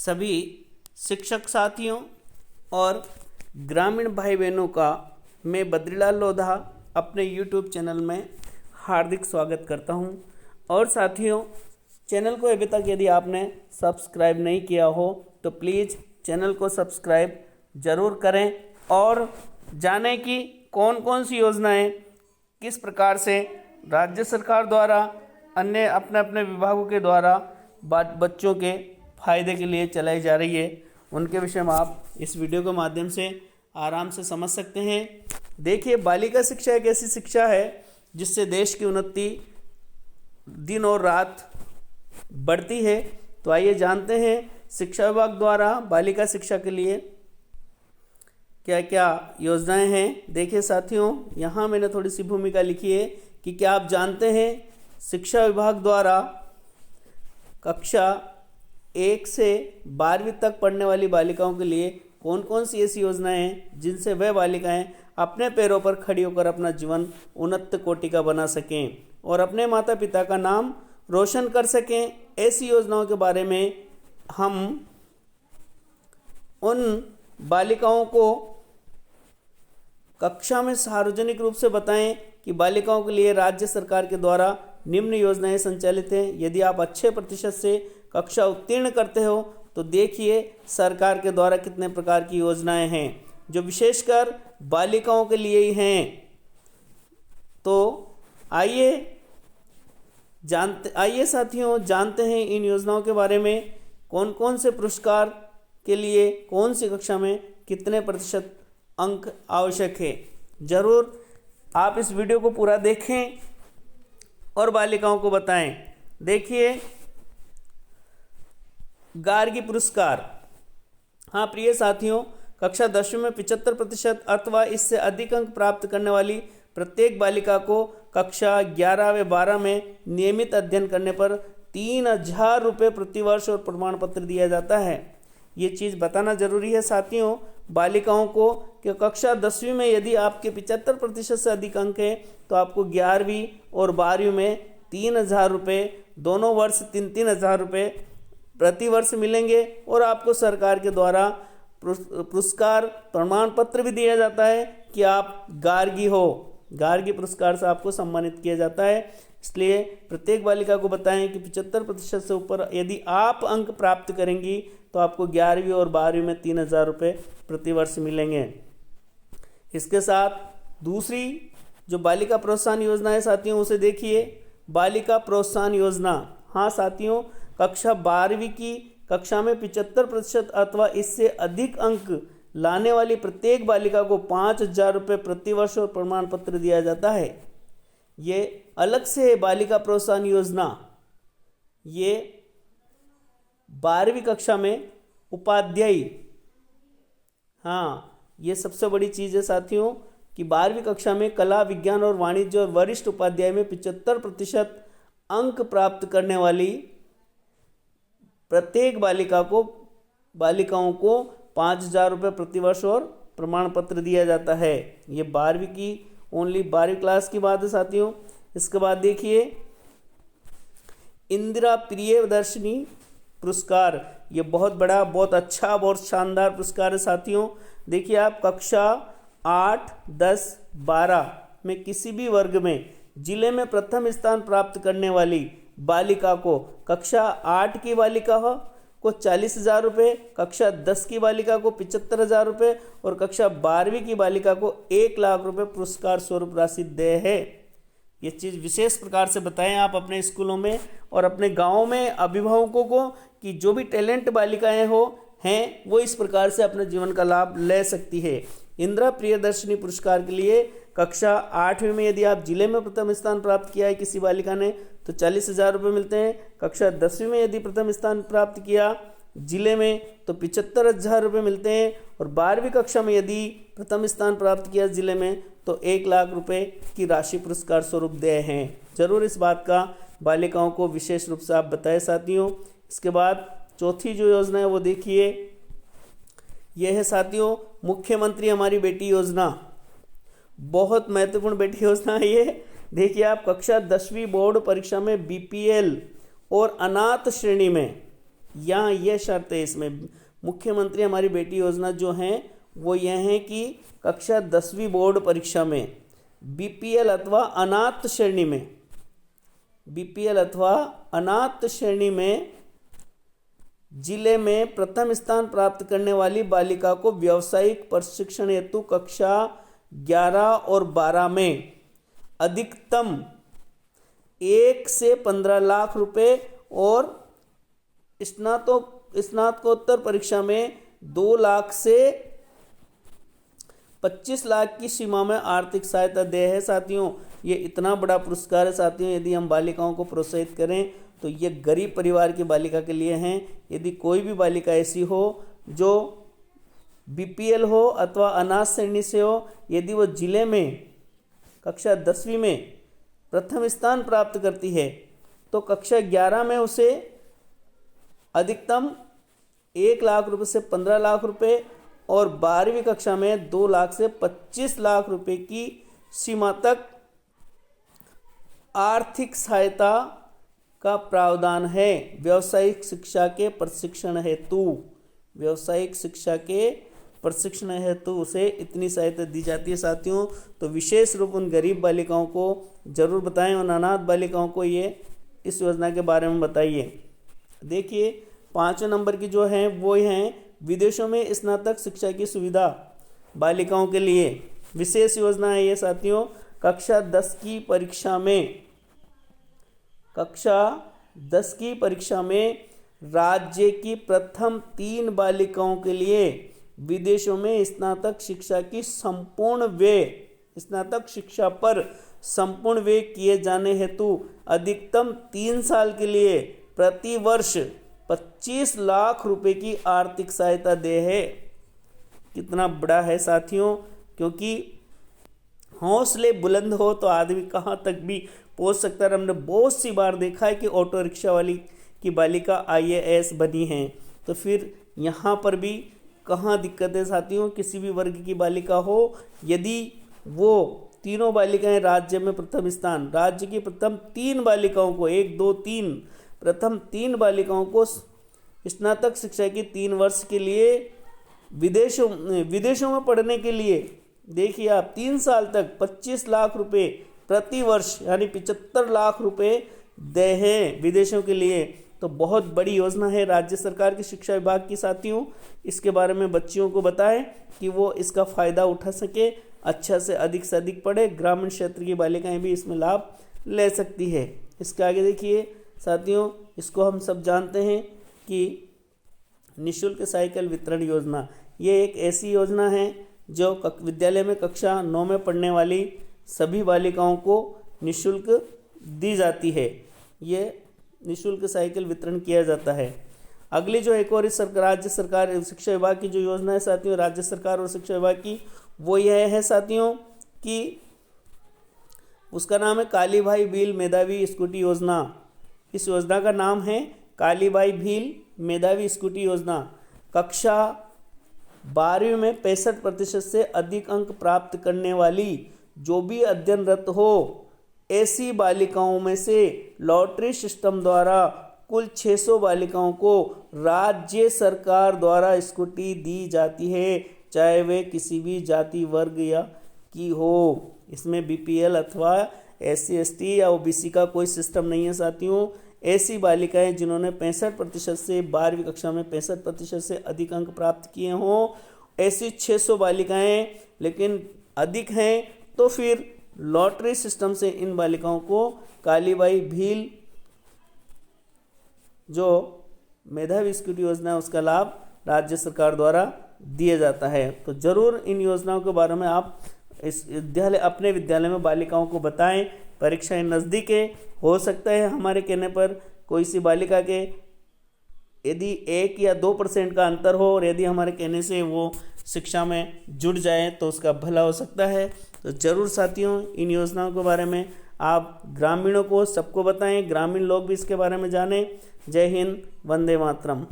सभी शिक्षक साथियों और ग्रामीण भाई बहनों का मैं बद्रीलाल लोधा अपने YouTube चैनल में हार्दिक स्वागत करता हूं। और साथियों, चैनल को अभी तक यदि आपने सब्सक्राइब नहीं किया हो तो प्लीज़ चैनल को सब्सक्राइब ज़रूर करें और जानें कि कौन कौन सी योजनाएं किस प्रकार से राज्य सरकार द्वारा अन्य अपने अपने विभागों के द्वारा बच्चों के फायदे के लिए चलाई जा रही है, उनके विषय में आप इस वीडियो के माध्यम से आराम से समझ सकते हैं। देखिए, बालिका शिक्षा एक ऐसी शिक्षा है जिससे देश की उन्नति दिन और रात बढ़ती है। तो आइए जानते हैं शिक्षा विभाग द्वारा बालिका शिक्षा के लिए क्या क्या योजनाएं हैं। देखिए साथियों, यहाँ मैंने थोड़ी सी भूमिका लिखी है कि क्या आप जानते हैं शिक्षा विभाग द्वारा कक्षा 1 से 12वीं तक पढ़ने वाली बालिकाओं के लिए कौन कौन सी ऐसी योजनाएं हैं जिनसे वह बालिकाएं अपने पैरों पर खड़ी होकर अपना जीवन उन्नत कोटि का बना सकें और अपने माता पिता का नाम रोशन कर सकें। ऐसी योजनाओं के बारे में हम उन बालिकाओं को कक्षा में सार्वजनिक रूप से बताएं कि बालिकाओं के लिए राज्य सरकार के द्वारा निम्न योजनाएं संचालित हैं। यदि आप अच्छे प्रतिशत से कक्षा उत्तीर्ण करते हो तो देखिए सरकार के द्वारा कितने प्रकार की योजनाएं हैं जो विशेषकर बालिकाओं के लिए ही हैं। तो आइए साथियों, जानते हैं इन योजनाओं के बारे में। कौन कौन से पुरस्कार के लिए कौन सी कक्षा में कितने प्रतिशत अंक आवश्यक है। जरूर आप इस वीडियो को पूरा देखें और बालिकाओं को बताएं। देखिए, गार्गी पुरस्कार। हाँ प्रिय साथियों, कक्षा 10वीं में 75% अथवा इससे अधिक अंक प्राप्त करने वाली प्रत्येक बालिका को कक्षा 11 व 12 में नियमित अध्ययन करने पर 3000 रुपये प्रतिवर्ष और प्रमाण पत्र दिया जाता है। ये चीज़ बताना जरूरी है साथियों बालिकाओं को कि कक्षा 10वीं में यदि आपके 75% से अधिक अंक है तो आपको 11वीं और 12वीं में 3000 रुपये, दोनों वर्ष 3-3000 रुपये प्रति वर्ष मिलेंगे और आपको सरकार के द्वारा पुरस्कार प्रमाण पत्र भी दिया जाता है कि आप गार्गी हो। गार्गी पुरस्कार से आपको सम्मानित किया जाता है। इसलिए प्रत्येक बालिका को बताएं कि 75% से ऊपर यदि आप अंक प्राप्त करेंगी तो आपको 11वीं और 12वीं में 3000 रुपये प्रति वर्ष मिलेंगे। इसके साथ दूसरी जो बालिका प्रोत्साहन योजना है साथियों, उसे देखिए। बालिका प्रोत्साहन योजना। हाँ साथियों, कक्षा 12वीं की कक्षा में 75% अथवा इससे अधिक अंक लाने वाली प्रत्येक बालिका को 5000 रुपये प्रतिवर्ष और प्रमाण पत्र दिया जाता है। ये अलग से है बालिका प्रोत्साहन योजना। ये 12वीं कक्षा में उपाध्यायी, हाँ ये सबसे बड़ी चीज़ है साथियों कि 12वीं कक्षा में कला, विज्ञान और वाणिज्य और वरिष्ठ उपाध्याय में 75% अंक प्राप्त करने वाली प्रत्येक बालिकाओं को 5000 रुपये प्रतिवर्ष और प्रमाण पत्र दिया जाता है। ये 12वीं की ओनली 12वीं क्लास की बात है साथियों। इसके बाद देखिए, इंदिरा प्रियदर्शिनी पुरस्कार। ये बहुत बड़ा, बहुत अच्छा, बहुत शानदार पुरस्कार है साथियों। देखिए, आप कक्षा 8, 10, 12 में किसी भी वर्ग में जिले में प्रथम स्थान प्राप्त करने वाली बालिका को, कक्षा 8 की बालिका को 40,000 रुपये, कक्षा 10 की बालिका को 75,000 रुपये और कक्षा 12वीं की बालिका को 1 लाख रुपये पुरस्कार स्वरूप राशि देय है। ये चीज़ विशेष प्रकार से बताएं आप अपने स्कूलों में और अपने गाँव में अभिभावकों को कि जो भी टैलेंट बालिकाएं हैं वो इस प्रकार से अपने जीवन का लाभ ले सकती है। इंदिरा प्रियदर्शिनी पुरस्कार के लिए कक्षा 8वीं में यदि आप जिले में प्रथम स्थान प्राप्त किया है किसी बालिका ने तो 40,000 रुपये मिलते हैं। कक्षा 10वीं में यदि प्रथम स्थान प्राप्त किया जिले में तो 75,000 रुपये मिलते हैं और 12वीं कक्षा में यदि प्रथम स्थान प्राप्त किया जिले में तो 1 लाख रुपये की राशि पुरस्कार स्वरूप देय हैं। जरूर इस बात का बालिकाओं को विशेष रूप से आप बताएं साथियों। इसके बाद चौथी जो योजना है वो देखिए, यह है साथियों मुख्यमंत्री हमारी बेटी योजना। बहुत महत्वपूर्ण बेटी योजना है ये। देखिए, आप कक्षा 10वीं बोर्ड परीक्षा में बीपीएल और अनाथ श्रेणी में यहाँ यह शर्त है, इसमें मुख्यमंत्री हमारी बेटी योजना जो है वो यह है कि कक्षा 10वीं बोर्ड परीक्षा में बीपीएल अथवा अनाथ श्रेणी में, बीपीएल अथवा अनाथ श्रेणी में जिले में प्रथम स्थान प्राप्त करने वाली बालिका को व्यावसायिक प्रशिक्षण हेतु कक्षा 11 और 12 में अधिकतम 1 से 15 लाख रुपए और स्नातकोत्तर परीक्षा में 2 लाख से 25 लाख की सीमा में आर्थिक सहायता दे है। साथियों, ये इतना बड़ा पुरस्कार है साथियों। यदि हम बालिकाओं को प्रोत्साहित करें तो ये गरीब परिवार की बालिका के लिए हैं। यदि कोई भी बालिका ऐसी हो जो बीपीएल हो अथवा अनाथ श्रेणी से हो, यदि वो जिले में कक्षा 10वीं में प्रथम स्थान प्राप्त करती है तो कक्षा 11 में उसे अधिकतम 1 लाख रुपए से 15 लाख रुपए और 12वीं कक्षा में 2 लाख से 25 लाख रुपए की सीमा तक आर्थिक सहायता का प्रावधान है। व्यावसायिक शिक्षा के प्रशिक्षण हेतु, व्यावसायिक शिक्षा के प्रशिक्षण हेतु उसे इतनी सहायता दी जाती है। साथियों, तो विशेष रूप उन गरीब बालिकाओं को जरूर बताएं, उन अनाथ बालिकाओं को ये इस योजना के बारे में बताइए। देखिए 5वें नंबर की जो है वो हैं विदेशों में स्नातक शिक्षा की सुविधा बालिकाओं के लिए विशेष योजना है ये साथियों। कक्षा 10 की परीक्षा में, कक्षा 10 की परीक्षा में राज्य की प्रथम 3 बालिकाओं के लिए विदेशों में स्नातक शिक्षा की संपूर्ण व्यय, स्नातक शिक्षा पर संपूर्ण व्यय किए जाने हेतु अधिकतम 3 साल के लिए प्रति वर्ष 25 लाख रुपए की आर्थिक सहायता दे है। कितना बड़ा है साथियों, क्योंकि हौसले बुलंद हो तो आदमी कहाँ तक भी पहुंच सकता है। हमने बहुत सी बार देखा है कि ऑटो रिक्शा वाली की बालिका IAS बनी है, तो फिर यहाँ पर भी कहाँ दिक्कत है साथियों। किसी भी वर्ग की बालिका हो, यदि वो तीनों बालिकाएं राज्य में प्रथम स्थान, राज्य की प्रथम 3 बालिकाओं को, 1 2 3 प्रथम 3 बालिकाओं को स्नातक शिक्षा की 3 वर्ष के लिए विदेशों में पढ़ने के लिए, देखिए आप 3 साल तक 25 लाख रुपए प्रति वर्ष यानी 75 लाख रुपए दे हैं विदेशों के लिए। तो बहुत बड़ी योजना है राज्य सरकार की शिक्षा विभाग की। साथियों, इसके बारे में बच्चियों को बताएं कि वो इसका फ़ायदा उठा सके, अच्छा से अधिक पढ़े। ग्रामीण क्षेत्र की बालिकाएं भी इसमें लाभ ले सकती है। इसके आगे देखिए साथियों, इसको हम सब जानते हैं कि निःशुल्क साइकिल वितरण योजना, ये एक ऐसी योजना है जो विद्यालय में कक्षा 9 में पढ़ने वाली सभी बालिकाओं को निःशुल्क दी जाती है। ये निःशुल्क साइकिल वितरण किया जाता है। अगली जो एक और राज्य सरकार शिक्षा विभाग की जो योजना है साथियों, राज्य सरकार और शिक्षा विभाग की, वो यह है साथियों कि उसका नाम है कालीबाई भील मेधावी स्कूटी योजना। इस योजना का नाम है कालीबाई भील मेधावी स्कूटी योजना। कक्षा 12वीं में 65% से अधिक अंक प्राप्त करने वाली जो भी अध्ययनरत हो, ऐसी बालिकाओं में से लॉटरी सिस्टम द्वारा कुल 600 बालिकाओं को राज्य सरकार द्वारा स्कूटी दी जाती है, चाहे वे किसी भी जाति वर्ग या की हो। इसमें बीपीएल अथवा SC ST या OBC का कोई सिस्टम नहीं है साथियों। ऐसी बालिकाएं जिन्होंने 65% से 12वीं कक्षा में 65% से अधिक अंक प्राप्त किए हों, ऐसी 600 बालिकाएं लेकिन अधिक हैं, तो फिर लॉटरी सिस्टम से इन बालिकाओं को कालीबाई भील जो मेधावी स्कूटी योजना है उसका लाभ राज्य सरकार द्वारा दिया जाता है। तो जरूर इन योजनाओं के बारे में आप इस विद्यालय अपने विद्यालय में बालिकाओं को बताएं। परीक्षाएं नज़दीक है, हो सकता है हमारे कहने पर कोई सी बालिका के यदि 1 या 2% का अंतर हो और यदि हमारे कहने से वो शिक्षा में जुड़ जाए तो उसका भला हो सकता है। तो जरूर साथियों इन योजनाओं के बारे में आप ग्रामीणों को सबको बताएं, ग्रामीण लोग भी इसके बारे में जानें। जय हिंद, वंदे मातरम।